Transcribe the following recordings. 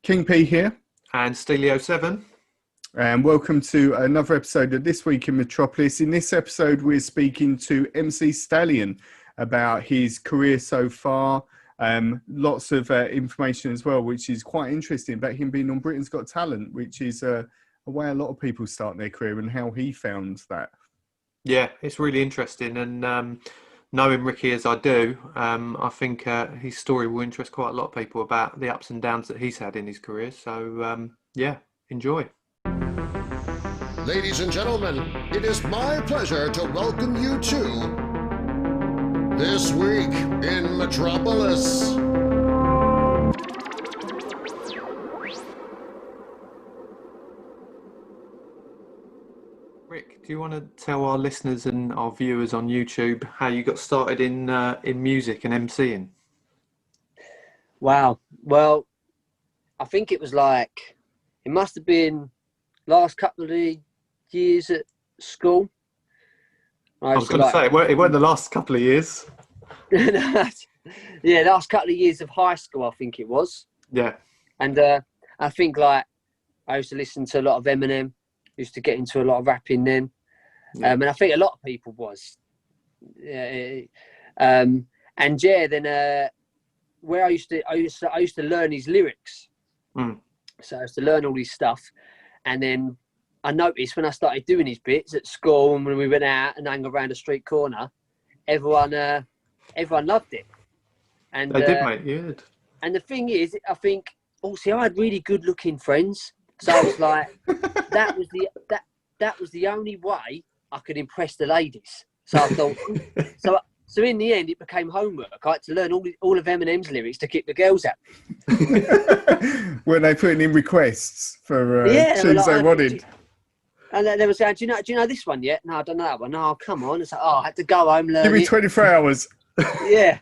King P here. And Stallion 07. And welcome to another episode of This Week in Metropolis. In this episode, we're speaking to MC Stallion about his career so far. Lots of information as well, which is quite interesting about him being on Britain's Got Talent, which is a way a lot of people start their career and how he found that. Yeah, it's really interesting. And knowing Ricky as I do, I think his story will interest quite a lot of people about the ups and downs that he's had in his career. So, yeah, enjoy. Ladies and gentlemen, it is my pleasure to welcome you to This Week in Metropolis. Rick, do you want to tell our listeners and our viewers on YouTube how you got started in music and MCing? Wow. Well, I think it was it must have been last couple of years at school. I was going to say, it weren't the last couple of years. Yeah, last couple of years of high school, I think it was. Yeah. And I think I used to listen to a lot of Eminem, used to get into a lot of rapping then. Yeah. And I think a lot of people was. Yeah. Then where I used to learn his lyrics. Mm. So I used to learn all his stuff. And then I noticed when I started doing his bits at school and when we went out and hung around a street corner, everyone loved it. And They did, mate. Yeah. And the thing is, I think, I had really good-looking friends. So I was like, that was the only way I could impress the ladies. So I thought, so in the end, it became homework. I had to learn all of Eminem's lyrics to keep the girls happy. Were they putting in requests for tunes they wanted? And they were saying, do you know this one yet? No, I don't know that one. No, come on. It's like, I had to go home, learn Give me 24 hours. Yeah.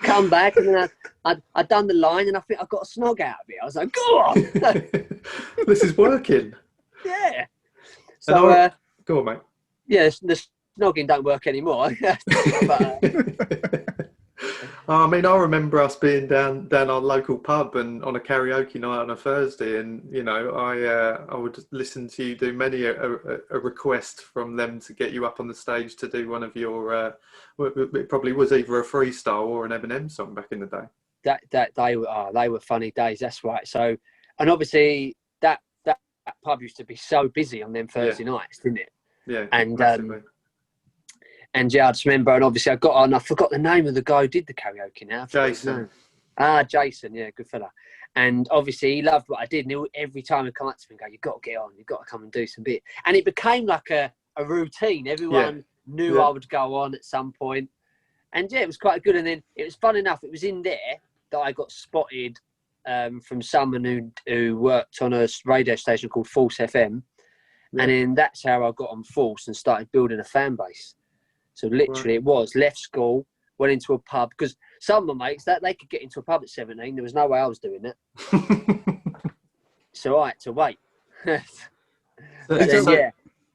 Come back, and then I'd done the line, and I think I got a snog out of it. I was like, go on. This is working. Yeah. So, go on, mate. Yeah, the snogging don't work anymore. But, I mean, I remember us being down our local pub and on a karaoke night on a Thursday, and I would listen to you do many a request from them to get you up on the stage to do one of your. It probably was either a freestyle or an Eminem song back in the day. They were funny days. That's right. So, and obviously that pub used to be so busy on them Thursday nights, didn't it? Yeah. And I just remember, and obviously I got on. I forgot the name of the guy who did the karaoke now. Jason. Jason, yeah, good fella. And obviously he loved what I did. And every time he'd come up to me and go, "You've got to get on. You've got to come and do some bit." And it became like a routine. Everyone knew I would go on at some point. And yeah, it was quite good. And then it was fun enough. It was in there that I got spotted from someone who worked on a radio station called Force FM. Yeah. And then that's how I got on Force and started building a fan base. So literally it was left school, went into a pub, because some of my mates, that they could get into a pub at 17. There was no way I was doing it. So I had to wait.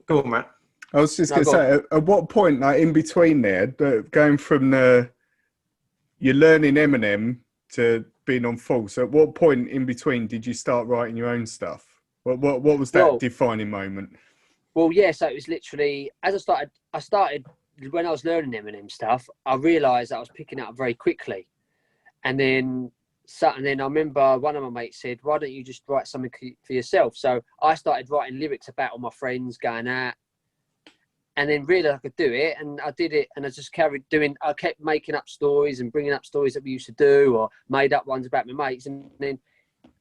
Go on, Matt. I was just going to say, at what point, in between there, going from you're learning Eminem to being on Force, at what point in between did you start writing your own stuff? What was that defining moment? Well, yeah, so it was literally, as I started when I was learning Eminem stuff, I realised I was picking up very quickly. And then I remember one of my mates said, why don't you just write something for yourself? So I started writing lyrics about all my friends going out, and then realised I could do it. And I did it, and I just I kept making up stories and bringing up stories that we used to do, or made up ones about my mates. And then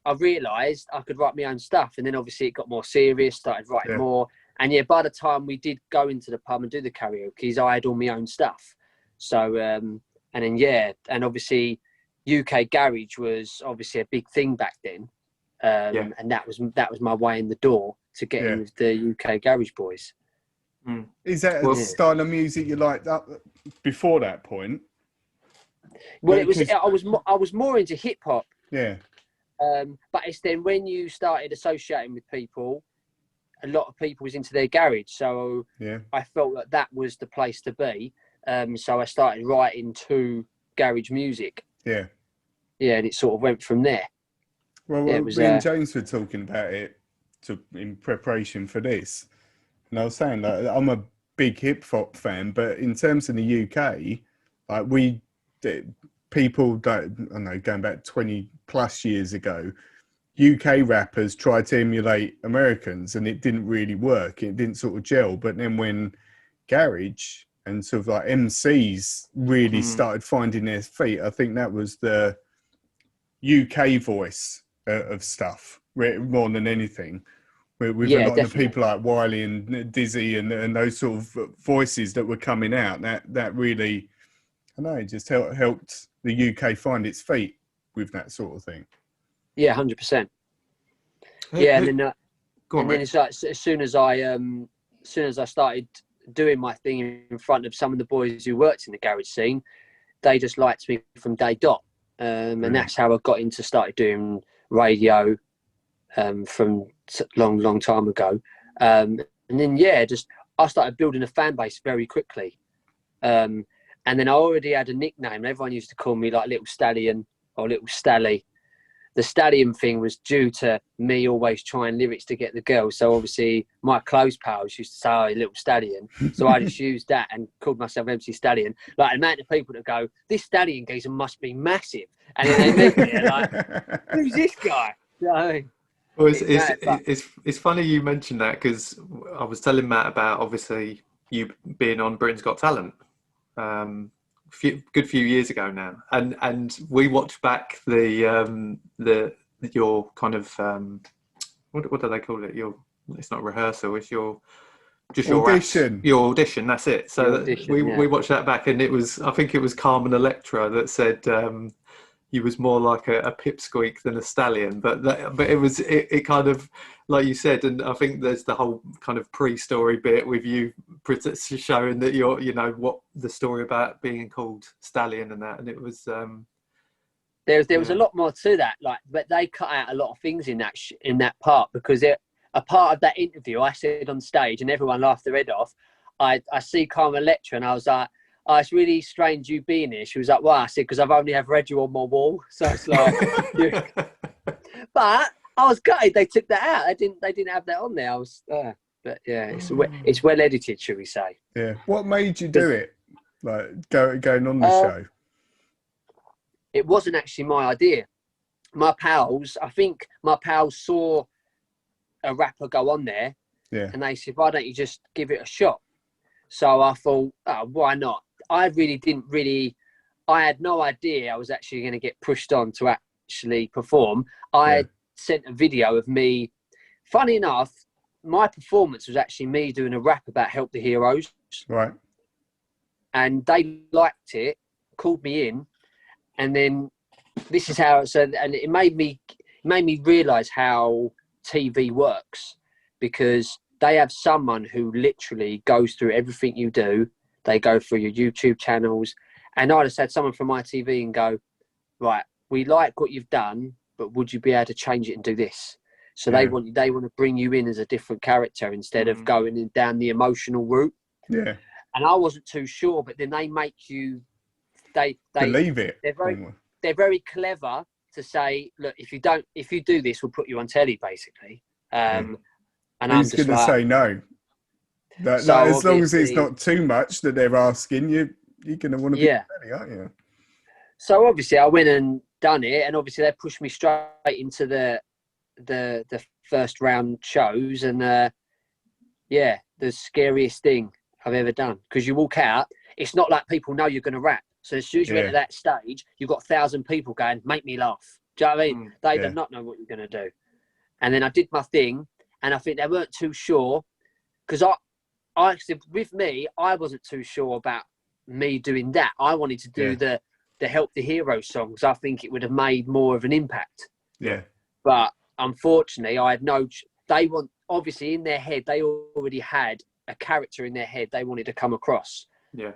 I realised I could write my own stuff. And then obviously it got more serious, started writing more. And yeah, by the time we did go into the pub and do the karaoke, I had all my own stuff. So, and then obviously UK garage was obviously a big thing back then. And that was my way in the door to get in with the UK garage boys. Mm. Is that a style of music you liked up before that point? Well, I was more into hip hop. Yeah. But it's then when you started associating with people, a lot of people was into their garage, so I felt that was the place to be. So I started writing to garage music. Yeah. Yeah, and it sort of went from there. Well, Yeah, it was. me and James were talking about it in preparation for this, and I was saying that I'm a big hip hop fan, but in terms of the UK, like people don't, I don't know, going back 20 plus years ago, UK rappers tried to emulate Americans, and it didn't really work. It didn't sort of gel. But then when garage and sort of like MCs really started finding their feet, I think that was the UK voice of stuff more than anything. With a Yeah, lot of the definitely. people like Wiley and Dizzy and those sort of voices that were coming out, that really, I don't know, just helped the UK find its feet with that sort of thing. Yeah, 100%. Yeah, and then Go on, and then mate. it's like as soon as I started doing my thing in front of some of the boys who worked in the garage scene, they just liked me from day dot, and that's how I got into started doing radio from long time ago, and then I started building a fan base very quickly, and then I already had a nickname. Everyone used to call me like Little Stallion or Little Stally. The Stallion thing was due to me always trying lyrics to get the girls. So obviously my close pals used to say, "Oh, Little Stallion." So I just used that and called myself MC Stallion. Like the amount of people that go, "This Stallion geezer must be massive," and then they meet me and like, "Who's this guy?" You know what I mean? Well, But it's funny you mentioned that, because I was telling Matt about obviously you being on Britain's Got Talent good few years ago now, and we watched back your kind of what do they call it? It's not rehearsal. It's your Audition. Your audition. That's it. So audition, we watched that back, and I think it was Carmen Electra that said he was more like a pipsqueak than a stallion, but it kind of, like you said, and I think there's the whole kind of pre-story bit with you showing that what the story about being called Stallion and that, and it was there was a lot more to that, but they cut out a lot of things in that part, because a part of that interview I said on stage and everyone laughed their head off. I see Carmen Electra and I was like, "Oh, it's really strange you being here." She was like, "Why?" I said, "Because I've only have read you on my wall." So it's like, but I was gutted they took that out. They didn't have that on there. I was, but yeah, it's well edited, should we say? Yeah. What made you do it? Like going on the show? It wasn't actually my idea. I think my pals saw a rapper go on there, and they said, "Why don't you just give it a shot?" So I thought, "Oh, why not?" I had no idea I was actually going to get pushed on to actually perform. I sent a video of me. Funny enough, my performance was actually me doing a rap about Help the Heroes. Right. And they liked it, called me in, and then this is how. So, and it made me realise how TV works, because they have someone who literally goes through everything you do. They go through your YouTube channels, and I just had someone from ITV and go, "Right, we like what you've done, but would you be able to change it and do this?" So they want to bring you in as a different character instead of going down the emotional route. Yeah. And I wasn't too sure, but then they make you. They believe it. They're very clever to say, "Look, if you do this, we'll put you on telly, basically." And who's going to say no? As long as it's not too much that they're asking you, you're going to want to be ready, aren't you? So obviously, I went and done it, and obviously they pushed me straight into the first round shows, and the scariest thing I've ever done, because you walk out, it's not like people know you're going to rap. So as soon as you enter that stage, you've got 1,000 people going, "Make me laugh." Do you know what I mean? They do not know what you're going to do. And then I did my thing, and I think they weren't too sure, because I actually, with me, I wasn't too sure about me doing that. I wanted to do the Help the Hero songs. I think it would have made more of an impact. Yeah. But unfortunately, I had obviously in their head, they already had a character in their head they wanted to come across. Yeah.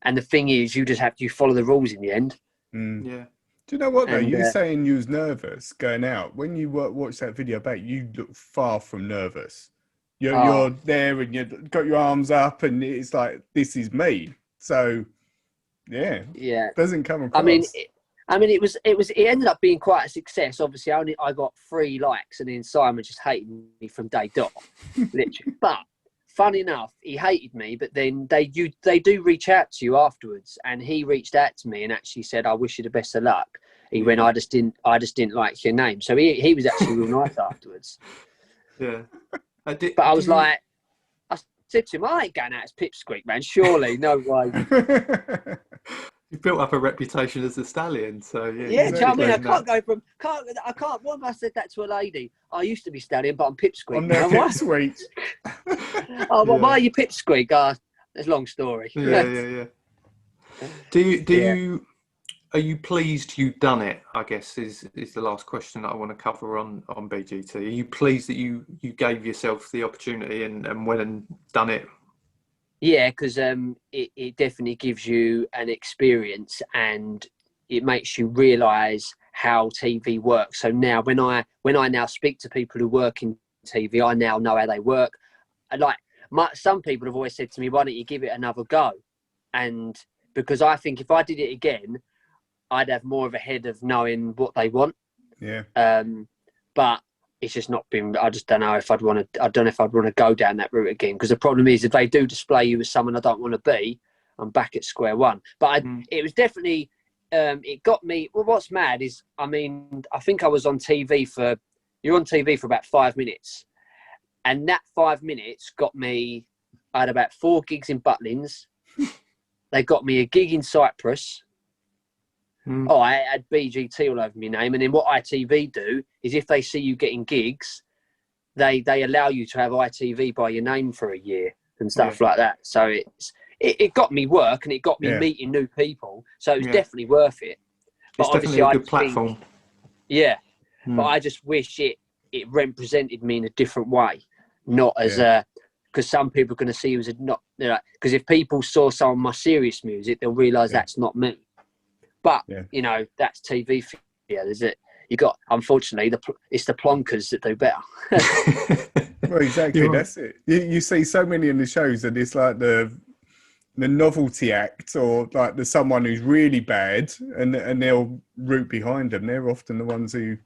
And the thing is, you follow the rules in the end. Yeah. Do you know what, though? You saying you was nervous going out. When you watch that video back, you look far from nervous. You're there and you've got your arms up and it's like, this is me. So, yeah. Doesn't come across. I mean, it ended up being quite a success. Obviously, I got 3 likes, and then Simon just hated me from day dot, literally. But fun enough, he hated me. But then they do reach out to you afterwards, and he reached out to me and actually said, "I wish you the best of luck." He went, "I just didn't like your name." So he was actually real nice afterwards. Yeah. But I was like, I said to him, "I ain't going out as Pipsqueak, man. Surely, no way." You've built up a reputation as a stallion, so Yeah, do you know what I mean? I can't go from I can't. What if I said that to a lady? I used to be Stallion, but I'm Pipsqueak. I'm now Pipsqueak. Oh, well, why are you Pipsqueak? It's a long story. Yeah. Do you? Are you pleased you've done it? I guess is the last question that I want to cover on BGT. Are you pleased that you gave yourself the opportunity and went and done it? Yeah, because it definitely gives you an experience, and it makes you realise how TV works. So now, when I now speak to people who work in TV, I now know how they work. Some people have always said to me, "Why don't you give it another go?" And because I think if I did it again, I'd have more of a head of knowing what they want. Yeah. But it's just not been. I just don't know if I'd want to. I don't know if I'd want to go down that route again. Because the problem is, if they do display you as someone I don't want to be, I'm back at square one. But it was definitely. It got me. Well, what's mad is, I mean, I think I was on TV for. You're on TV for about 5 minutes, and that 5 minutes got me. I had about 4 gigs in Butlins. They got me a gig in Cyprus. Oh, I had BGT all over my name. And then what ITV do is if they see you getting gigs, they allow you to have ITV by your name for a year and stuff like that. So it got me work, and it got me meeting new people. So it was definitely worth it. But it's definitely a good platform. But I just wish it represented me in a different way, not as because some people are going to see you as because if people saw some of my serious music, they'll realise that's not me. But you know, that's TV for you, is it? You got, unfortunately, it's the plonkers that do better. Well, exactly. That's it. You see so many in the shows that it's like the novelty act, or like there's someone who's really bad, and they'll root behind them. They're often the ones who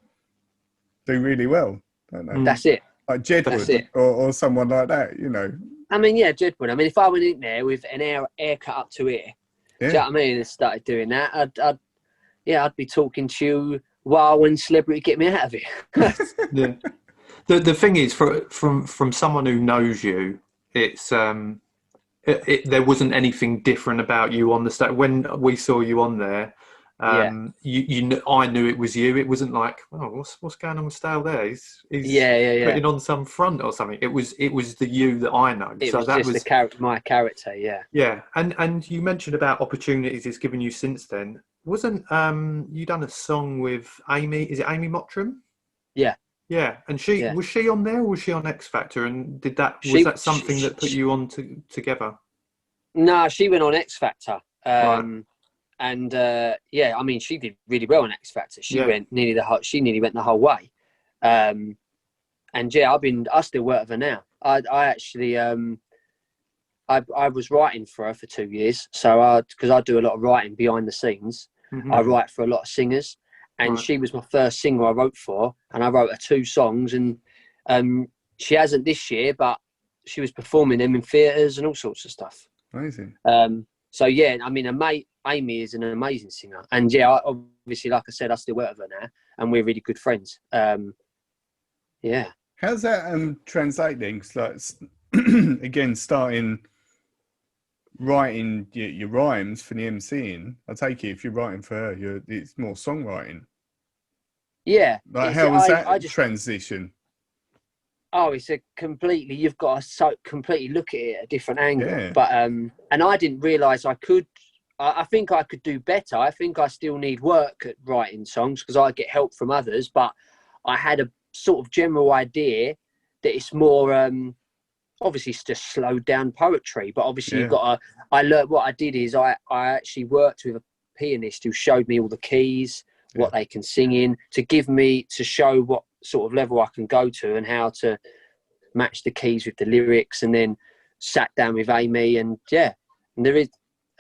do really well, don't they? That's it. Like Jedward or someone like that, you know. I mean, Jedward. I mean, if I went in there with an haircut up to here, do you know what I mean, and started doing that, I'd be talking to you while when celebrity get me out of it. The thing is, from someone who knows you, it's there wasn't anything different about you on the stage when we saw you on there. I knew it was you. It wasn't like, oh, what's going on with Stale there? He's putting on some front or something. It was the you that I know. It was just my character. Yeah, and you mentioned about opportunities it's given you since then. Wasn't you done a song with Amy? Is it Amy Mottram? Yeah. Yeah, and was she on there, or was she on X Factor? And was that something that put you on together? No, she went on X Factor. Right. And I mean, she did really well on X Factor. She went nearly went the whole way. And I still work with her now. I actually I was writing for her for 2 years. So because I do a lot of writing behind the scenes, I write for a lot of singers, and she was my first singer I wrote for, and I wrote her 2 songs, and she hasn't this year, but she was performing them in theatres and all sorts of stuff. Amazing. So I mean, Amy is an amazing singer, and obviously, like I said, I still work with her now, and we're really good friends. How's that translating? Like, again, starting writing your rhymes for the MCing. I take it if you're writing for her, it's more songwriting. Yeah. Like, how was that transition? Oh, it's you've got to completely look at it at a different angle. Yeah. But and I didn't realise I could. I think I could do better. I think I still need work at writing songs because I get help from others. But I had a sort of general idea that it's more. Obviously, it's just slowed down poetry. But obviously, you've got to. I learned what I did is I actually worked with a pianist who showed me all the keys, what they can sing in, to show what sort of level I can go to and how to match the keys with the lyrics, and then sat down with Amy, and there is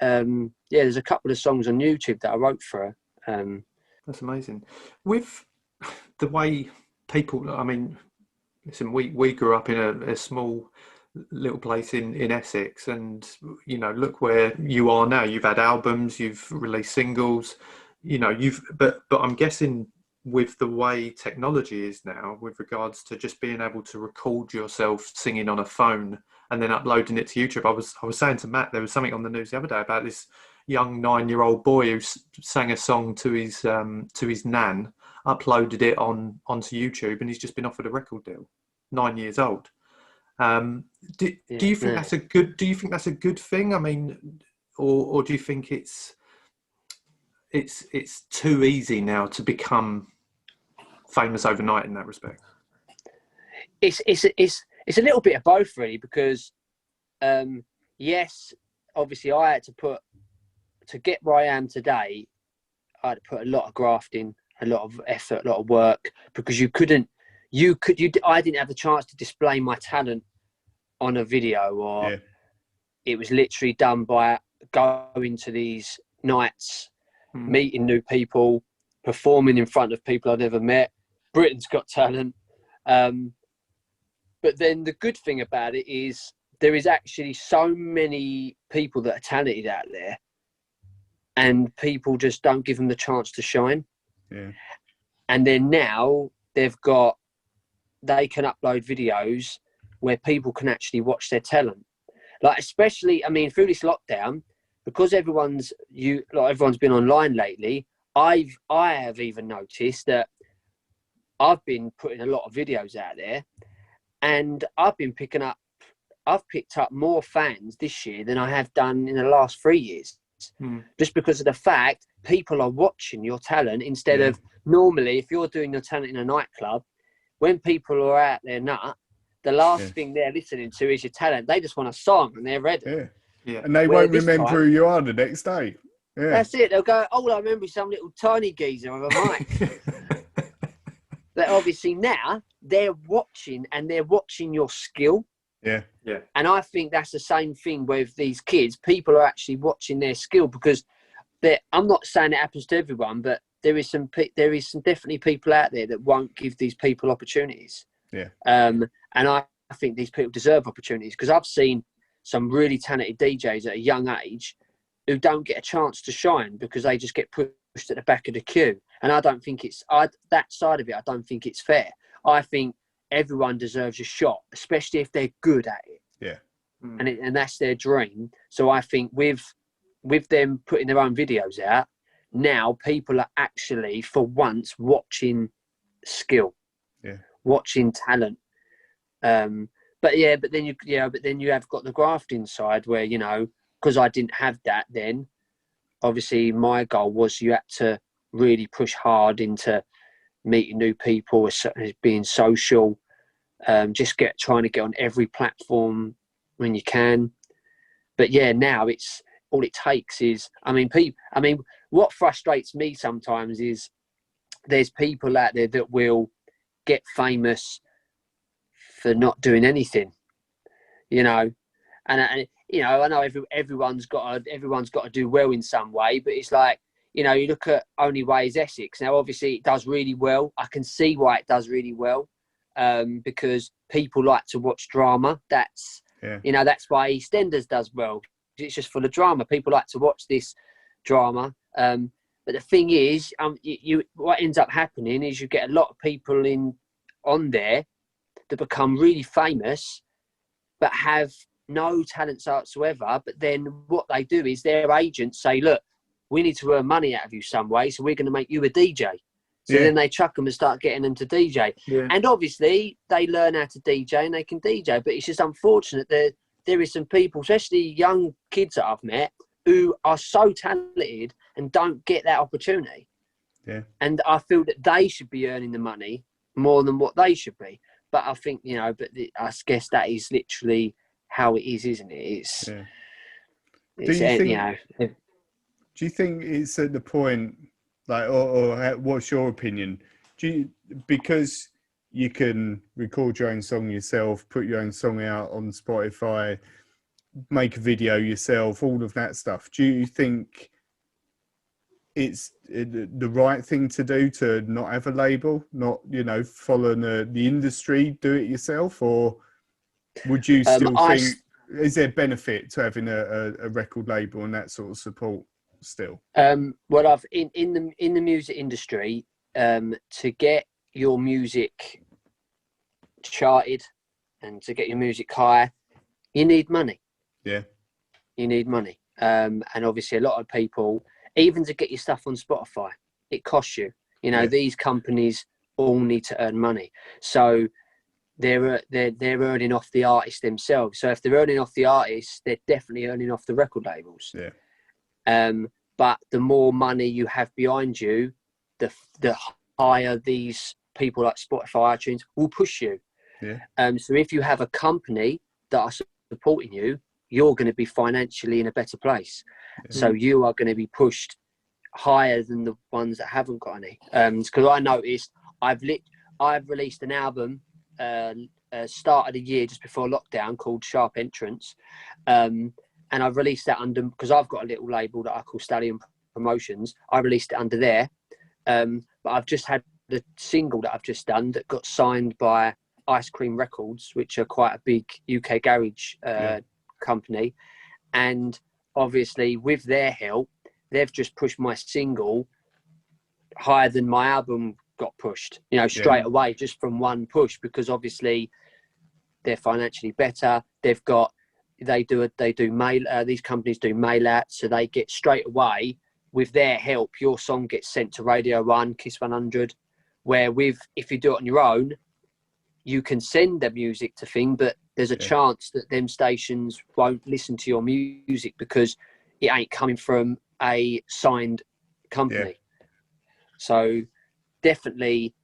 there's a couple of songs on YouTube that I wrote for her, That's amazing. With the way people, I mean, listen, we grew up in a small little place in Essex, and you know, look where you are now. You've had albums, you've released singles, you know, but I'm guessing with the way technology is now, with regards to just being able to record yourself singing on a phone and then uploading it to YouTube. I was saying to Matt, there was something on the news the other day about this young 9-year-old boy who sang a song to his nan, uploaded it onto YouTube, and he's just been offered a record deal. 9 years old. Do you think that's a good? Do you think that's a good thing? I mean, or do you think it's too easy now to become famous overnight in that respect? It's a little bit of both, really, because yes, obviously I had to get where I am today. I had to put a lot of grafting, a lot of effort, a lot of work, because I didn't have the chance to display my talent on a video, or it was literally done by going to these nights, meeting new people, performing in front of people I'd never met. Britain's Got Talent. But then the good thing about it is there is actually so many people that are talented out there, and people just don't give them the chance to shine. Yeah. And then now they can upload videos where people can actually watch their talent. Like, especially, I mean, through this lockdown, because everyone's been online lately, I have even noticed that I've been putting a lot of videos out there, and I've picked up more fans this year than I have done in the last 3 years. Just because of the fact people are watching your talent instead of normally, if you're doing your talent in a nightclub, when people are out there the last thing they're listening to is your talent. They just want a song and they're ready. Yeah. And they won't remember who you are the next day. Yeah. That's it. They'll go, all I remember is some little tiny geezer with a mic. But obviously now they're watching, and they're watching your skill. Yeah. Yeah. And I think that's the same thing with these kids. People are actually watching their skill, because I'm not saying it happens to everyone, but there is some definitely people out there that won't give these people opportunities. Yeah. And I think these people deserve opportunities, because I've seen some really talented DJs at a young age who don't get a chance to shine because they just get pushed at the back of the queue. And I don't think that side of it, I don't think it's fair. I think everyone deserves a shot, especially if they're good at it. Yeah. And that's their dream. So I think with them putting their own videos out, now people are actually, for once, watching skill, watching talent. But then you have got the grafting side where, you know, because I didn't have that then, obviously my goal was you had to really push hard into meeting new people, being social, trying to get on every platform when you can. But yeah, now it's all it takes is, what frustrates me sometimes is there's people out there that will get famous for not doing anything, you know, and you know, I know everyone's got to do well in some way, but it's like, you know, you look at Only Way is Essex. Now, obviously, it does really well. I can see why it does really well, because people like to watch drama. That's why EastEnders does well. It's just full of drama. People like to watch this drama. But the thing is, what ends up happening is you get a lot of people on there that become really famous, but have no talents whatsoever. But then what they do is their agents say, look, we need to earn money out of you some way, so we're going to make you a DJ. So then they chuck them and start getting them to DJ. Yeah. And obviously they learn how to DJ and they can DJ, but it's just unfortunate that there is some people, especially young kids that I've met, who are so talented and don't get that opportunity. Yeah. And I feel that they should be earning the money more than what they should be. But I think, you know, I guess that is literally how it is, isn't it? Do you think it's at the point, like, or what's your opinion? Because you can record your own song yourself, put your own song out on Spotify, make a video yourself, all of that stuff. Do you think it's the right thing to do to not have a label, not, follow the industry, do it yourself? Or would you still think, is there benefit to having a record label and that sort of support still? Well, I've in the music industry, to get your music charted and to get your music high, you need money. Yeah. You need money. And obviously a lot of people, even to get your stuff on Spotify, it costs you. These companies all need to earn money. So they're earning off the artists themselves. So if they're earning off the artists, they're definitely earning off the record labels. Yeah. But the more money you have behind you, the higher these people like Spotify, iTunes will push you. Yeah. So if you have a company that are supporting you, you're going to be financially in a better place. Yeah. So you are going to be pushed higher than the ones that haven't got any. Because I noticed I've released an album start of the year just before lockdown called Sharp Entrance, and I've released that under, because I've got a little label that I call Stallion Promotions. I released it under there, but I've just had the single that I've just done that got signed by Ice Cream Records, which are quite a big UK garage company, and obviously with their help they've just pushed my single higher than my album got pushed, straight away, just from one push, because obviously they're financially better. These companies do mail out, so they get straight away, with their help, your song gets sent to Radio 1, Kiss 100, where if you do it on your own, you can send the music to thing, but there's a chance that them stations won't listen to your music because it ain't coming from a signed company. Yeah. So definitely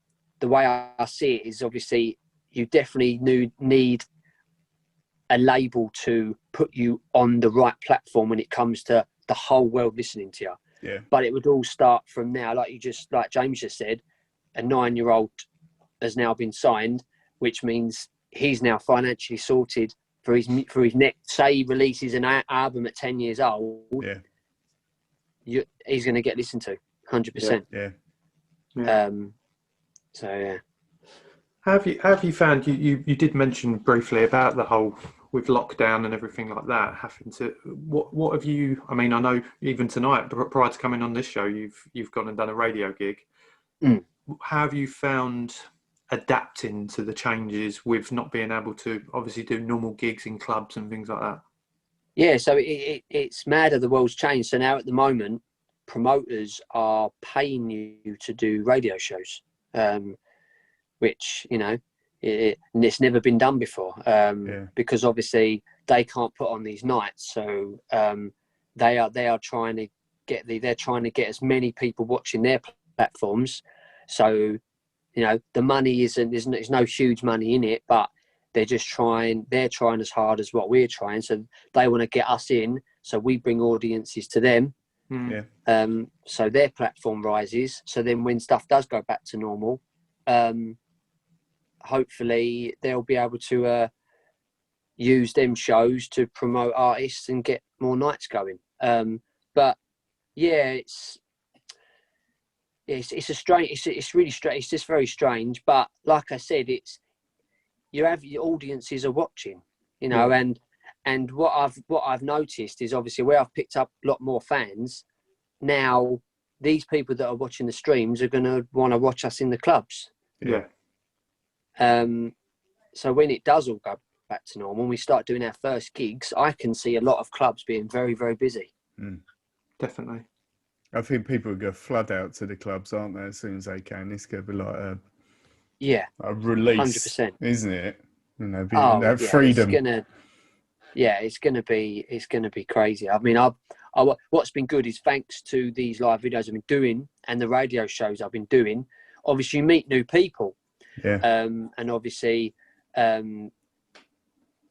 the way I see it is, obviously you definitely need a label to put you on the right platform when it comes to the whole world listening to you. Yeah. But it would all start from now, like James just said, a 9-year-old has now been signed, which means he's now financially sorted for his next. Say he releases an album at 10 years old, he's going to get listened to 100%. Yeah. So yeah. Have you found, you did mention briefly about the whole with lockdown and everything like that, having to, what have you, I mean, I know even tonight prior to coming on this show, you've gone and done a radio gig. How have you found adapting to the changes with not being able to obviously do normal gigs in clubs and things like that? Yeah, so it's mad how the world's changed. So now at the moment, promoters are paying you to do radio shows, which, it's never been done before, because obviously they can't put on these nights. So they are trying to get as many people watching their platforms. So, the money there's no huge money in it, but they're trying as hard as what we're trying. So they want to get us in, so we bring audiences to them. So their platform rises. So then when stuff does go back to normal, hopefully they'll be able to use them shows to promote artists and get more nights going. But yeah, it's a strange. It's really strange. It's just very strange. But like I said, your audiences are watching, and what I've noticed is, obviously, where I've picked up a lot more fans now, these people that are watching the streams are going to want to watch us in the clubs. Yeah. So when it does all go back to normal, when we start doing our first gigs, I can see a lot of clubs being very, very busy. Definitely. I think people are going to flood out to the clubs, aren't they, as soon as they can? It's going to be like a release, 100%, isn't it? Freedom. It's gonna be crazy. I mean, what's been good is, thanks to these live videos I've been doing and the radio shows I've been doing, obviously you meet new people. And obviously, and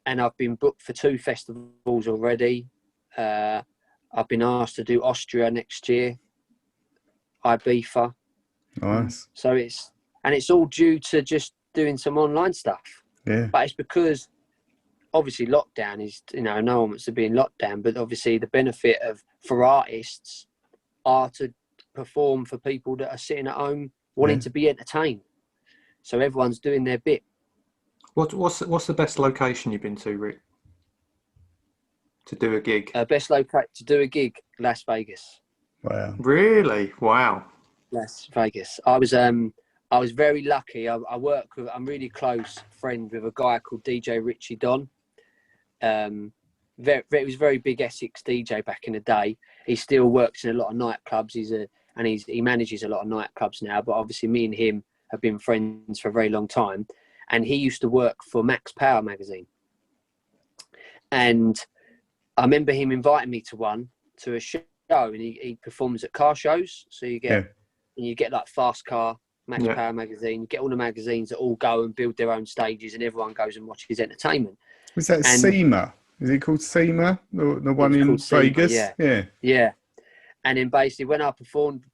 I've been booked for 2 festivals already. I've been asked to do Austria next year, Ibiza. Nice. So it's all due to just doing some online stuff. Yeah. But it's because obviously lockdown is, no one wants to be in lockdown, but obviously the benefit for artists are to perform for people that are sitting at home wanting to be entertained. So everyone's doing their bit. What's the best location you've been to, Rick? To do a gig? Best location to do a gig, Las Vegas. Wow. Really? Wow. Las Vegas. I was very lucky. I'm really close friend with a guy called DJ Richie Don. He was a very big Essex DJ back in the day. He still works in a lot of nightclubs. He manages a lot of nightclubs now. But obviously, me and him have been friends for a very long time. And he used to work for Max Power magazine. And I remember him inviting me to a show, and he performs at car shows. So you get like Fast Car, Max Power magazine. You get all the magazines that all go and build their own stages, and everyone goes and watches entertainment. Was that SEMA? Is it called SEMA? The one in Vegas? SEMA, yeah. And then basically when I performed,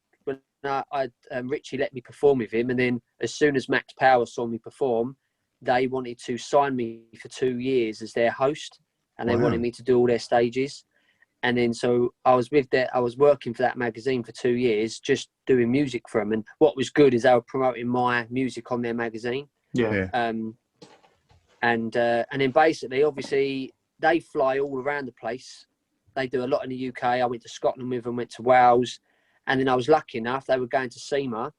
Richie let me perform with him, and then as soon as Max Power saw me perform, they wanted to sign me for 2 years as their host, and they wanted me to do all their stages. And then so I was working for that magazine for 2 years, just doing music for them. And what was good is they were promoting my music on their magazine. Yeah. And then basically, obviously, they fly all around the place. They do a lot in the UK. I went to Scotland with them, went to Wales, and then I was lucky enough they were going to SEMA,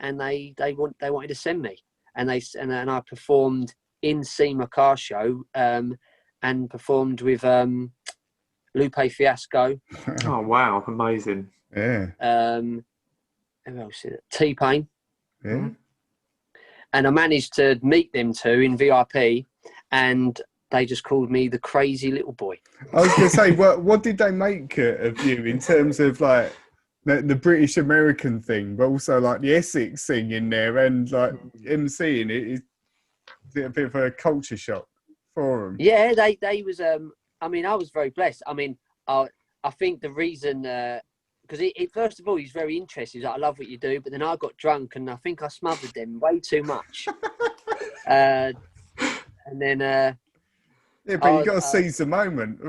and they wanted to send me, and I performed in SEMA car show, and performed with Lupe Fiasco. Oh wow, amazing! Yeah. Who else is it? T-Pain. Yeah. And I managed to meet them two in VIP, and they just called me the crazy little boy. I was going to say, what did they make of you in terms of like the British American thing, but also like the Essex thing in there, and like MCing it? Is it a bit of a culture shock for them? Yeah, they was. I mean, I was very blessed. I mean, I think the reason, because first of all, he's very interested. He's like, I love what you do, but then I got drunk and I think I smothered them way too much. And then. Yeah, but you got to seize the moment.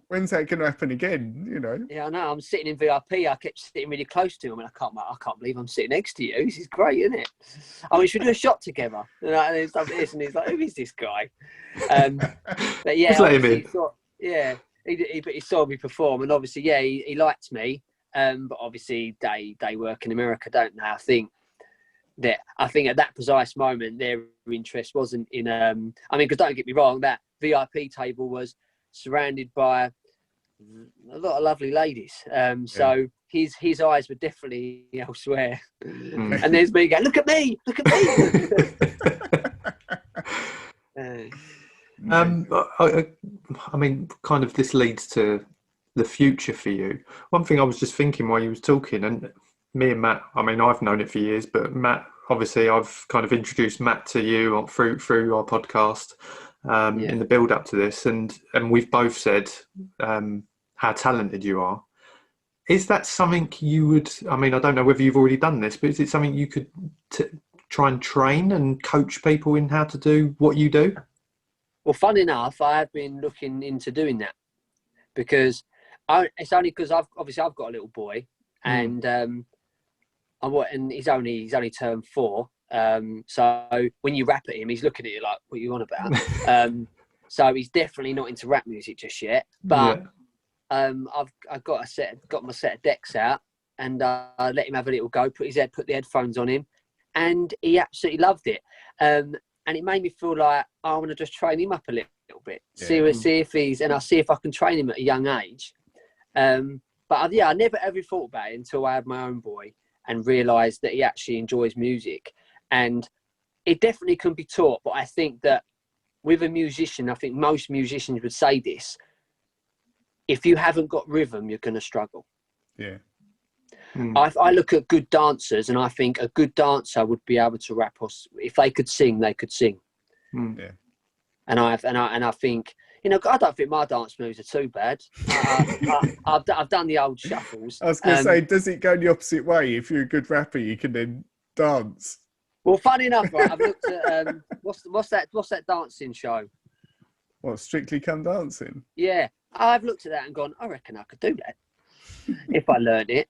When's that going to happen again? You know. Yeah, I know. I'm sitting in VIP. I kept sitting really close to him, and I can't believe I'm sitting next to you. This is great, isn't it? I mean, should we do a shot together? And he's like this, and he's like, "Who is this guy?" But yeah, just let him in. He saw me perform, and obviously, yeah, he liked me. But obviously, they work in America, don't they? I think at that precise moment, their interest wasn't in. I mean, because don't get me wrong, that VIP table was surrounded by a lot of lovely ladies. So his eyes were definitely elsewhere. And there's me going, look at me. I mean, kind of this leads to the future for you. One thing I was just thinking while you was talking, and me and Matt, I mean, I've known it for years, but Matt, obviously I've kind of introduced Matt to you through our podcast in the build up to this, and we've both said how talented you are. Is that something you would, I mean, I don't know whether you've already done this, but is it something you could try and train and coach people in how to do what you do? Well, fun enough, I have been looking into doing that, because it's only because I've got a little boy, and and he's only turned 4. So when you rap at him, he's looking at you like, "What are you on about?" So he's definitely not into rap music just yet. But I've got my set of decks out, and I let him have a little go. Put the headphones on him, and he absolutely loved it. And it made me feel like I want to just train him up a little bit, see if I'll see if I can train him at a young age. But I never ever thought about it until I had my own boy and realised that he actually enjoys music. And it definitely can be taught, but I think that with a musician, I think most musicians would say this: if you haven't got rhythm, you're going to struggle. Yeah. I look at good dancers, and I think a good dancer would be able to rap, or if they could sing, they could sing. Yeah. And I think, I don't think my dance moves are too bad. I've done the old shuffles. I was going to say, does it go the opposite way? If you're a good rapper, you can then dance. Well, funny enough, right, I've looked at what's that dancing show? What, Strictly Come Dancing? Yeah, I've looked at that and gone, I reckon I could do that if I learned it.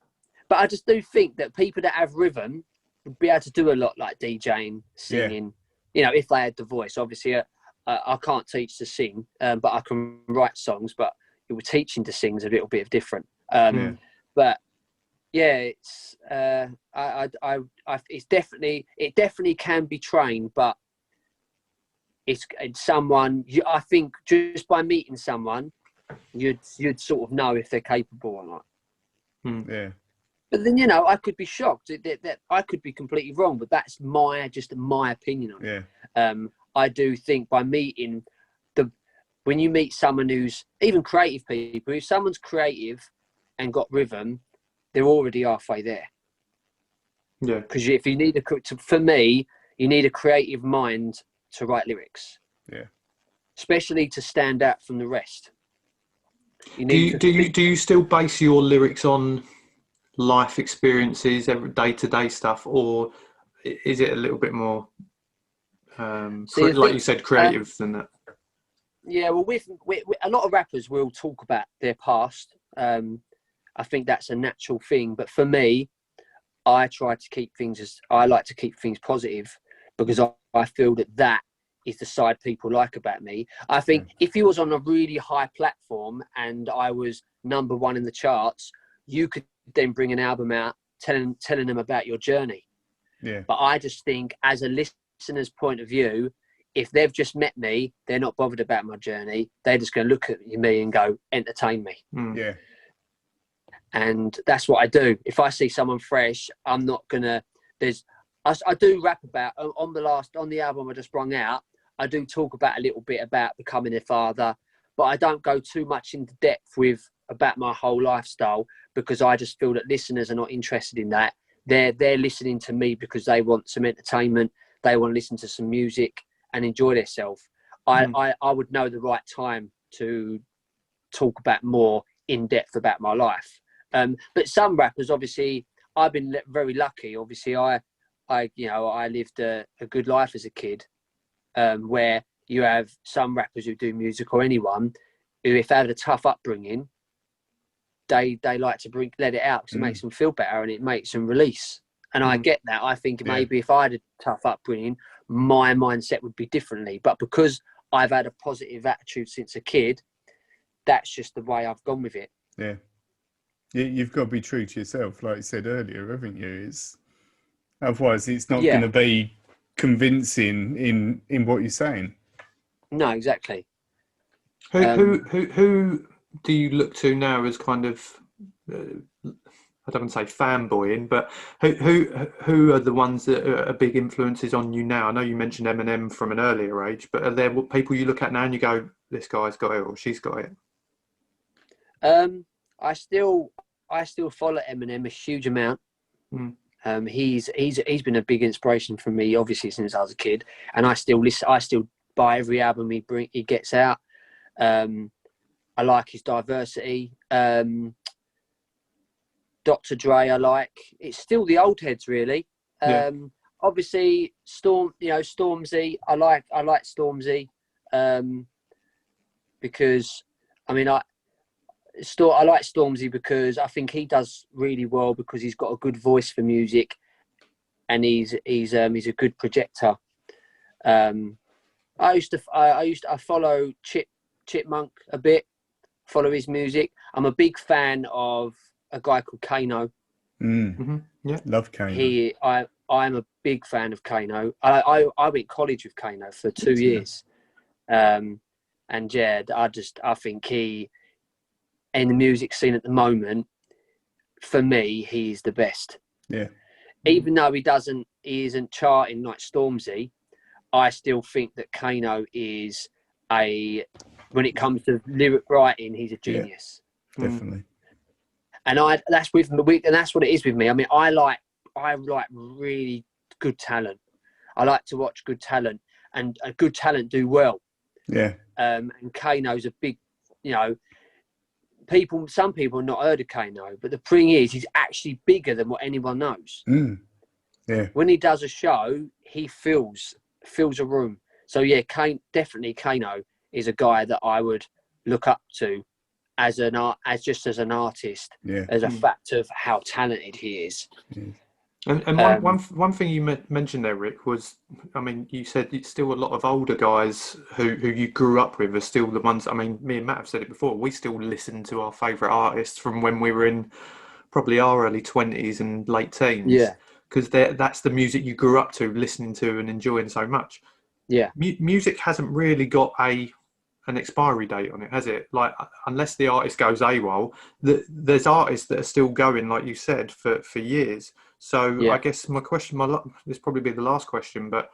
But I just do think that people that have rhythm would be able to do a lot, like DJing, singing. You know, if they had the voice. Obviously, I can't teach to sing, but I can write songs. But teaching to sing is a little bit of different. But yeah, it's it's definitely can be trained, but it's someone I think just by meeting someone, you'd sort of know if they're capable or not. Yeah. But then, you know, I could be shocked that I could be completely wrong, but that's just my opinion on it. I do think by meeting when you meet someone who's even creative people, if someone's creative and got rhythm, they're already halfway there. Yeah. Because if you need for me, you need a creative mind to write lyrics. Yeah. Especially to stand out from the rest. Do you still base your lyrics on life experiences, day-to-day stuff, or is it a little bit more like you said, creative than that? Yeah, well, with a lot of rappers will talk about their past. I think that's a natural thing, but for me, I like to keep things positive, because I feel that is the side people like about me. I think if you was on a really high platform and I was #1 in the charts, you could then bring an album out telling them about your journey. Yeah. But I just think, as a listener's point of view, if they've just met me, they're not bothered about my journey. They're just going to look at me and go, entertain me. Yeah. And that's what I do. If I see someone fresh, I'm not going to... I do rap about, on the album I just brung out, I do talk about a little bit about becoming a father, but I don't go too much into depth about my whole lifestyle, because I just feel that listeners are not interested in that. They're listening to me because they want some entertainment. They want to listen to some music and enjoy themselves. I would know the right time to talk about more in depth about my life. But some rappers, obviously, I've been very lucky. Obviously, I lived a good life as a kid, where you have some rappers who do music, or anyone who, if they had a tough upbringing, they like to let it out because it makes them feel better and it makes them release. And I get that. I think maybe if I had a tough upbringing, my mindset would be differently. But because I've had a positive attitude since a kid, that's just the way I've gone with it. Yeah. You've got to be true to yourself, like you said earlier, haven't you? Otherwise, it's not going to be convincing in what you're saying. No, exactly. Who do you look to now as kind of, I don't want to say fanboying, but who are the ones that are big influences on you now? I know you mentioned Eminem from an earlier age, but are there people you look at now and you go, this guy's got it or she's got it? I still follow Eminem a huge amount. He's been a big inspiration for me, obviously, since I was a kid, and I still listen. I still buy every album he gets out. I like his diversity. Dr. Dre, I like. It's still the old heads, really. Obviously, Stormzy. I like Stormzy, because I like Stormzy because I think he does really well, because he's got a good voice for music, and he's a good projector. I follow Chipmunk a bit, follow his music. I'm a big fan of a guy called Kano. Love Kano. I'm a big fan of Kano. I went to college with Kano for 2 years, and I think he, in the music scene at the moment, for me, he's the best. Yeah. Even though he isn't charting like Stormzy, I still think that Kano is when it comes to lyric writing, he's a genius. Yeah, definitely. And that's what it is with me. I mean, I like really good talent. I like to watch good talent, and a good talent do well. Yeah. And Kano's a big, some people have not heard of Kano, but the thing is, he's actually bigger than what anyone knows. Yeah. When he does a show, he fills a room. So yeah, definitely Kano is a guy that I would look up to as an artist, Yeah. as a fact of how talented he is. And one thing you mentioned there, Rick, was, I mean, you said it's still a lot of older guys who you grew up with are still the ones. I mean, me and Matt have said it before. We still listen to our favourite artists from when we were in probably our early 20s and late teens. Yeah. Because that's the music you grew up to, listening to and enjoying so much. Yeah. Music hasn't really got an expiry date on it, has it? Like, unless the artist goes AWOL, there's artists that are still going, like you said, for years. So I guess my question, this probably be the last question, but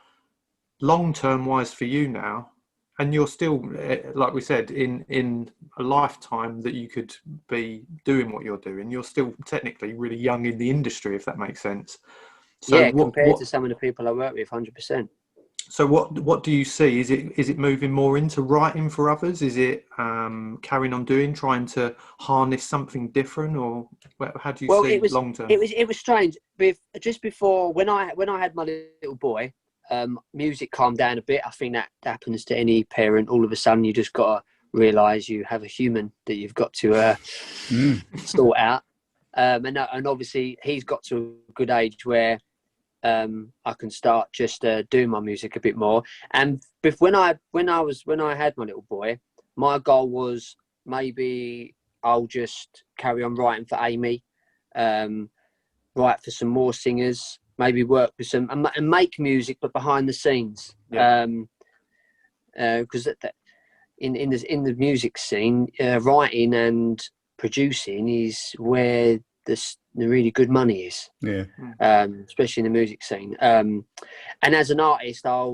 long-term wise for you now, and you're still, like we said, in a lifetime that you could be doing what you're doing, you're still technically really young in the industry, if that makes sense. So compared to some of the people I work with, 100%. So what do you see? Is it moving more into writing for others? Is it carrying on trying to harness something different, or how do you see long term? It was strange. Just before when I had my little boy, music calmed down a bit. I think that happens to any parent. All of a sudden, you just got to realise you have a human that you've got to sort out. And obviously, he's got to a good age where I can start just doing my music a bit more. And when I had my little boy, my goal was maybe I'll just carry on writing for Amy, write for some more singers, maybe work with some and make music, but behind the scenes. Because in the music scene, writing and producing is where the really good money is. Yeah. Especially in the music scene. And as an artist, I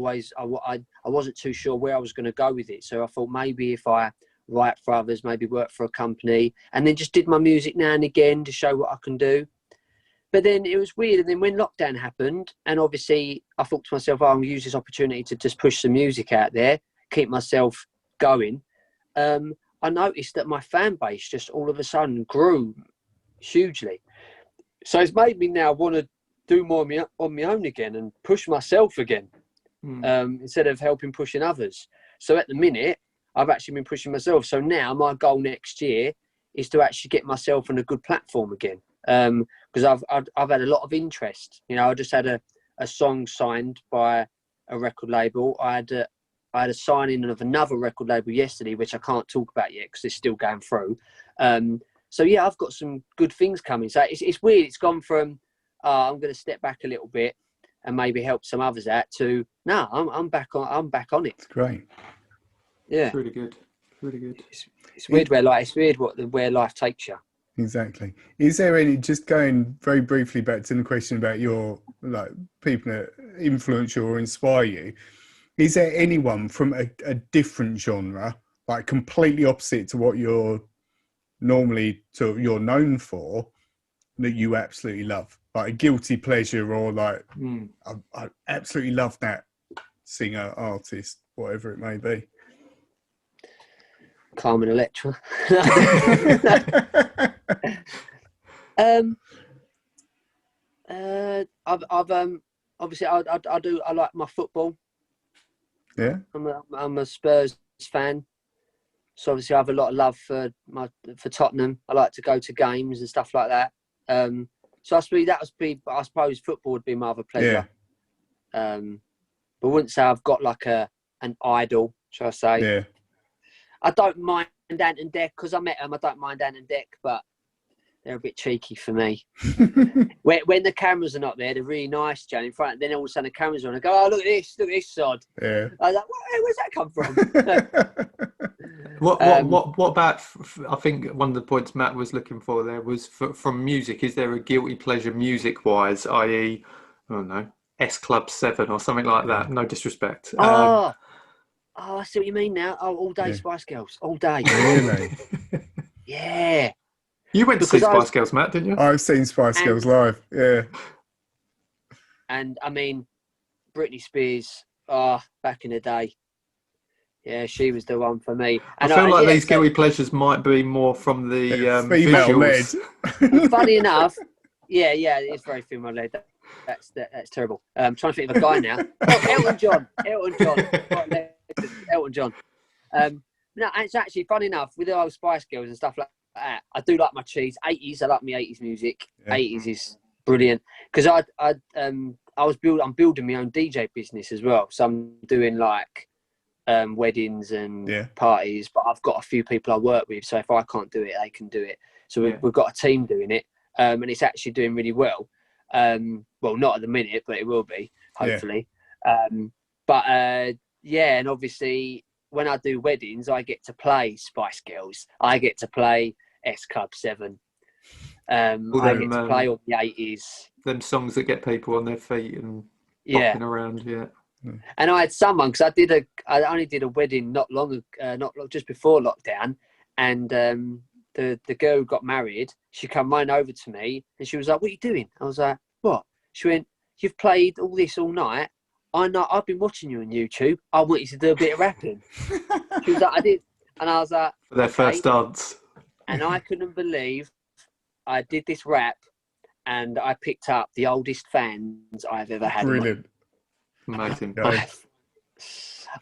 wasn't too sure where I was going to go with it. So I thought maybe if I write for others, maybe work for a company, and then just did my music now and again to show what I can do. But then it was weird. And then when lockdown happened, and obviously I thought to myself, I'm going to use this opportunity to just push some music out there, keep myself going. I noticed that my fan base just all of a sudden grew hugely. So it's made me now want to do more on my own again and push myself again, instead of pushing others. So at the minute, I've actually been pushing myself. So now my goal next year is to actually get myself on a good platform again. Because I've had a lot of interest. You know, I just had a song signed by a record label. I had a signing of another record label yesterday, which I can't talk about yet because it's still going through. So yeah, I've got some good things coming. So it's weird. It's gone from I'm going to step back a little bit and maybe help some others out to no, I'm back on it. It's great. Yeah, it's really good. Really good. It's weird where life takes you. Exactly. Is there any, just going very briefly back to the question about your people that influence you or inspire you, is there anyone from a different genre, like completely opposite to what you're known for, that you absolutely love, like a guilty pleasure, or like I absolutely love that singer, artist, whatever it may be? Carmen Electra. I've obviously I like my football. Yeah, I'm a Spurs fan, so obviously I have a lot of love for Tottenham. I like to go to games and stuff like that. So I suppose football would be my other pleasure. Yeah. But I wouldn't say I've got like an idol, shall I say? Yeah. I don't mind Ant and Dec because I met them. I don't mind Ant and Dec, but they're a bit cheeky for me. when the cameras are not there, they're really nice, Jan, in front. Then all of a sudden the cameras are on. I go, oh, look at this sod. Yeah. I was like, where's that come from? What about? I think one of the points Matt was looking for there was from music. Is there a guilty pleasure music-wise, i.e., I don't know, S Club 7 or something like that? No disrespect. Oh, I see what you mean now. Oh, all day Spice Girls, all day. Really? Yeah. You went to see Spice Girls, Matt, didn't you? I've seen Spice Girls live. Yeah. And I mean, Britney Spears. Back in the day. Yeah, she was the one for me. And I feel like these guilty pleasures might be more from the female led. Funny enough, yeah, it's very female led. That's terrible. I'm trying to think of a guy now. Oh, Elton John. no, it's actually funny enough with the old Spice Girls and stuff like that. I do like my cheese. 80s, I like my 80s music. Yeah. 80s is brilliant because I'm building my own DJ business as well. So I'm doing like weddings and parties, but I've got a few people I work with. So if I can't do it, they can do it. So we've got a team doing it, and it's actually doing really well. Well, not at the minute, but it will be hopefully. And obviously when I do weddings, I get to play Spice Girls. I get to play S Club 7. I get to play all the 80s. Them songs that get people on their feet and bopping around. Yeah. And I had someone because I only did a wedding not just before lockdown, and the girl who got married, she come right over to me and she was like, "What are you doing?" I was like, "What?" She went, "You've played all this all night. I know. I've been watching you on YouTube. I want you to do a bit of rapping." She was like, "I did," and I was like, for their first dance. And I couldn't believe I did this rap, and I picked up the oldest fans I've ever had. Brilliant. Amazing.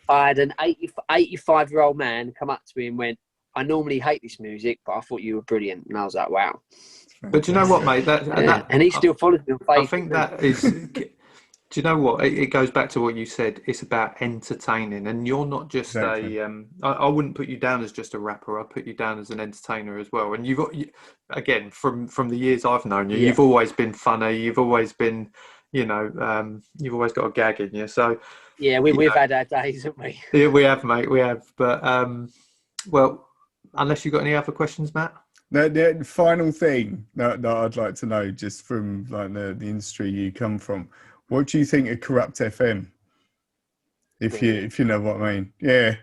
I had an 85-year-old man come up to me and went, "I normally hate this music, but I thought you were brilliant." And I was like, "Wow." But do you know what, mate? And he still follows me on Facebook. I think that is... Do you know what? It goes back to what you said. It's about entertaining, and you're not just I wouldn't put you down as just a rapper. I'd put you down as an entertainer as well. And you've got, again, from the years I've known you, you've always been funny. You've always been, you've always got a gag in you. So we've had our days, haven't we? Yeah, we have, mate. We have. But well, unless you've got any other questions, Matt. The final thing that I'd like to know, just from like the industry you come from. What do you think of Corrupt FM? If you know what I mean. Yeah.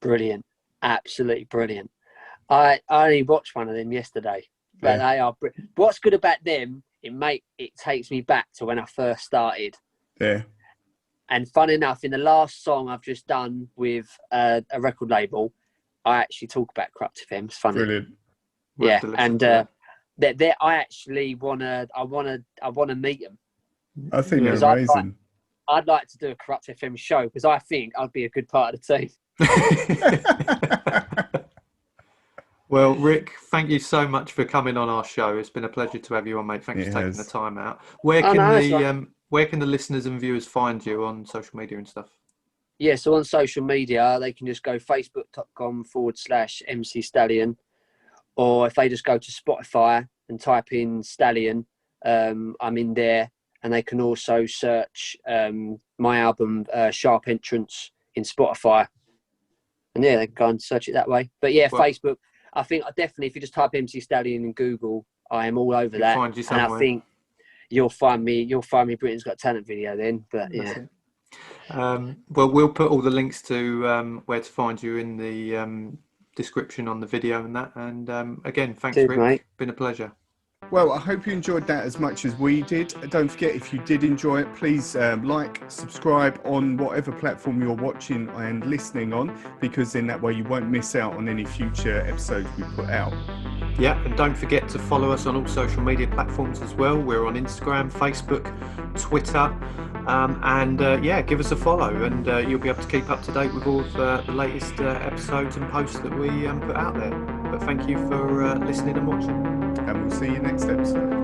Brilliant. Absolutely brilliant. I only watched one of them yesterday. But they are what's good about them, it takes me back to when I first started. Yeah. And fun enough, in the last song I've just done with a record label, I actually talk about Corrupt FM. It's funny. Brilliant. Yeah. And I actually wanna meet them. I think they're amazing. I'd like to do a Corrupt FM show because I think I'd be a good part of the team. Well, Rick, thank you so much for coming on our show. It's been a pleasure to have you on, mate. Thanks for taking the time out. Where can the listeners and viewers find you on social media and stuff? Yeah, so on social media, they can just go facebook.com/MC Stallion, or if they just go to Spotify and type in Stallion, I'm in there. And they can also search my album, Sharp Entrance, in Spotify. And they can go and search it that way. But Facebook, I think definitely if you just type MC Stallion in Google, I am all over that. Find you and I think you'll find me Britain's Got Talent video then. But well, we'll put all the links to where to find you in the description on the video and that. And again, thanks, Rick. Mate. Been a pleasure. Well, I hope you enjoyed that as much as we did. Don't forget, if you did enjoy it, please like, subscribe on whatever platform you're watching and listening on, because then that way you won't miss out on any future episodes we put out. Yeah, and don't forget to follow us on all social media platforms as well. We're on Instagram, Facebook, Twitter, and give us a follow, and you'll be able to keep up to date with all of the latest episodes and posts that we put out there. But thank you for listening and watching. And we'll see you next episode.